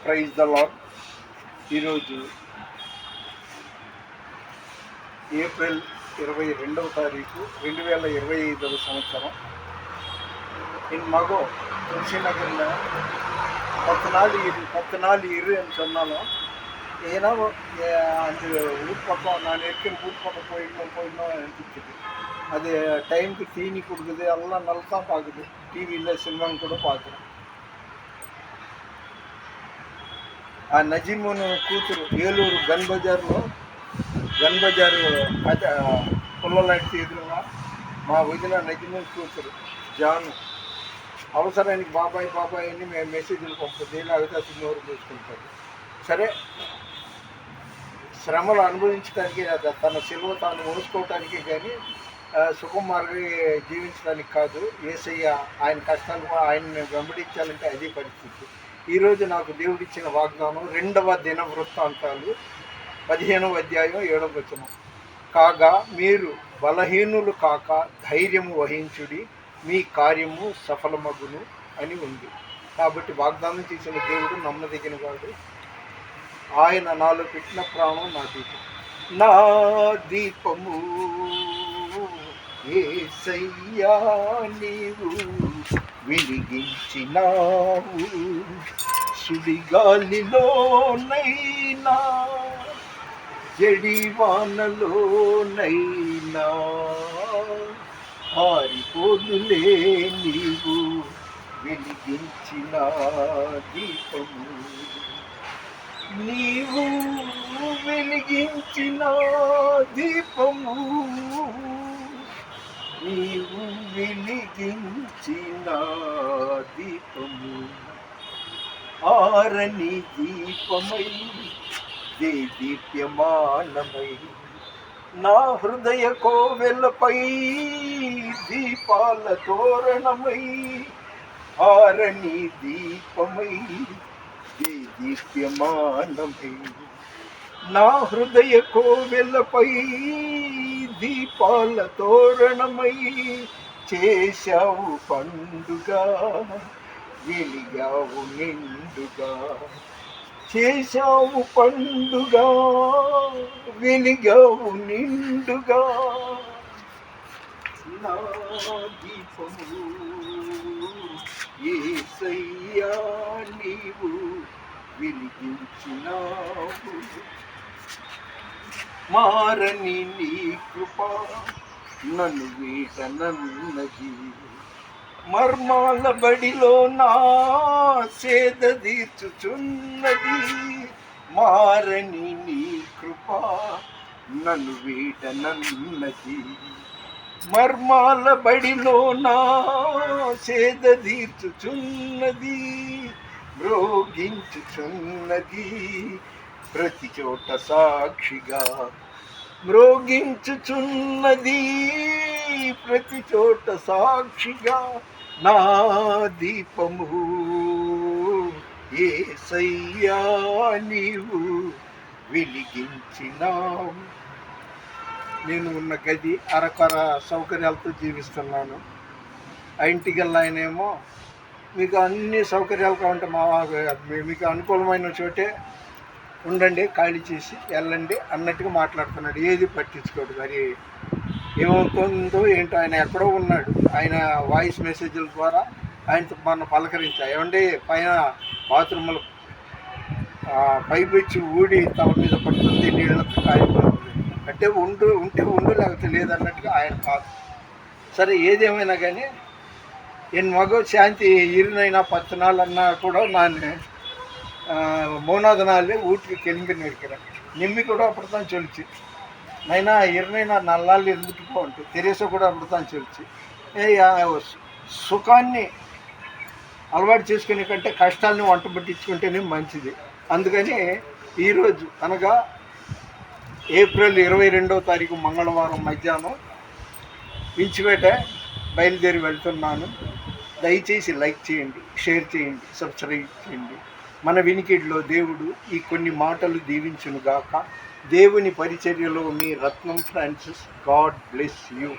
Praise the Lord. ఈరోజు April 22వ తారీఖు 2025 సంవత్సరం. என் மகோ திருச்சிநகரில் 10 நாள் இருன்னு சொன்னாலும் ஏன்னா அந்த ஊர் பக்கம் நான் இருக்கேன், ஊர் பக்கம் போயிடணும் அனுப்பிச்சிது. அது டைமுக்கு தீனி கொடுக்குது, எல்லாம் நல்லா தான் பார்க்குது. டிவியில் சினிமான்னு கூட பார்க்குறேன். ఆ నజీమును కూతురు ఏలూరు గన్ బజారు పుల్లలాంటి ఎదురుగా మా వదిన నజీమును కూతురు జాను అవసరానికి బాబాయ్ అని మేము మెసేజ్లు పంపుతుంది. ఇలాగైతే అతను నోరు చూసుకుంటాడు. సరే, శ్రమలు అనుభవించడానికి, తన సిలువ తాను మోసుకోవటానికి కానీ సుకుమార్గా జీవించడానికి కాదు. యేసయ్య ఆయన కష్టాలు ఆయన్ని వెంబడించాలంటే అదే పరిస్థితి. ఈరోజు నాకు దేవుడిచ్చిన వాగ్దానం 2వ దినవృత్తాంతాలు 15వ అధ్యాయం 7వ వచనం. కాగా మీరు బలహీనులు కాక ధైర్యము వహించుడి, మీ కార్యము సఫలమగును అని ఉంది. కాబట్టి వాగ్దానం చేసిన దేవుడు నమ్మదగిన వాడు. ఆయన నాలో పెట్టిన ప్రాణం నా దీపం. నా దీపము యేసయ్యా నీవు వెలిగించినావు, సుడిగాలిలోనైనా జడివానలోనైనా ఆరిపోదులే నీవు వెలిగించిన దీపము. నీవు వెలిగించిన దీపము, నీవు వెలిగించిన దీపము, ఆరని దీపమై దీప్యమానమై నా హృదయ కోవెలపై దీపాల తోరణమై, ఆరని దీపమై దీప్యమానమై నా హృదయ కోవెలపై దీపాల తోరణమై చేశావు పండుగ, వెలిగావు నిండుగా. చేశావు పండుగ, వెలిగావు నిండుగా. నా దీపము యేసయ్యా నీవు వెలిగించినావు, మారని నీ కృప నన్ను వీడనన్నది. మర్మాల బడిలో నా సేద తీర్చుచున్నది, మారని నీ కృప నన్ను వీడనన్నది. మర్మాల బడిలో నా సేద తీర్చుచున్నది, మ్రోగించుచున్నది ప్రతి చోట సాక్షిగా. మ్రోగించుచున్నది ప్రతి చోట సాక్షిగా. నా దీపము యేసయ్యా నీవు వెలిగించినావు. నేను ఉన్న గది అరకొర సౌకర్యాలతో జీవిస్తున్నాను. ఆ ఇంటికెళ్ళి ఆయనేమో మీకు అన్ని సౌకర్యాలు కావాలంటే మీకు అనుకూలమైన చోటే ఉండండి, ఖాళీ చేసి వెళ్ళండి అన్నట్టుగా మాట్లాడుతున్నాడు. ఏది పట్టించుకోడు. మరి ఏమవుతుందో ఏంటో, ఆయన ఎక్కడో ఉన్నాడు. ఆయన వాయిస్ మెసేజ్ల ద్వారా ఆయనతో మనం పలకరించా. ఏమంటే పైన బాత్రూంలో పైపు వచ్చి ఊడి తమ మీద పడుతుంది, నీళ్ళతో కాలిపోతుంది అంటే ఉంటే ఉండు లేకపోతే లేదన్నట్టుగా ఆయన కాదు. సరే, ఏదేమైనా కానీ என் மக சாந்தி இருநைனா 10 நாள் அண்ணா கூட நான் 3வது நாள் வீட்டுக்கு கிளம்பின்னு இருக்கிறேன். நிம்மி கூட அப்படித்தான் சொல்லிச்சு. நைனா இருநைனா 4 நாள் இருந்துட்டு போன்ட்டு. తెరేసా కూడా அப்படித்தான் சொல்லிச்சு. సుఖాన్ని అలవాటు చేసుకునే కంటే కష్టాలని వంట పట్టించుకుంటేనే మంచిది. అందుకని ఈరోజు అనగా ఏప్రిల్ 22వ తారీఖు మంగళవారం మధ్యాహ్నం వించిపేట బయలుదేరి వెళ్తున్నాను. దయచేసి లైక్ చేయండి, షేర్ చేయండి, సబ్స్క్రైబ్ చేయండి. మన వినికిడిలో దేవుడు ఈ కొన్ని మాటలు దీవించునుగాక. దేవుని పరిచర్యలో మీ రత్నం ఫ్రాన్సిస్. God bless you.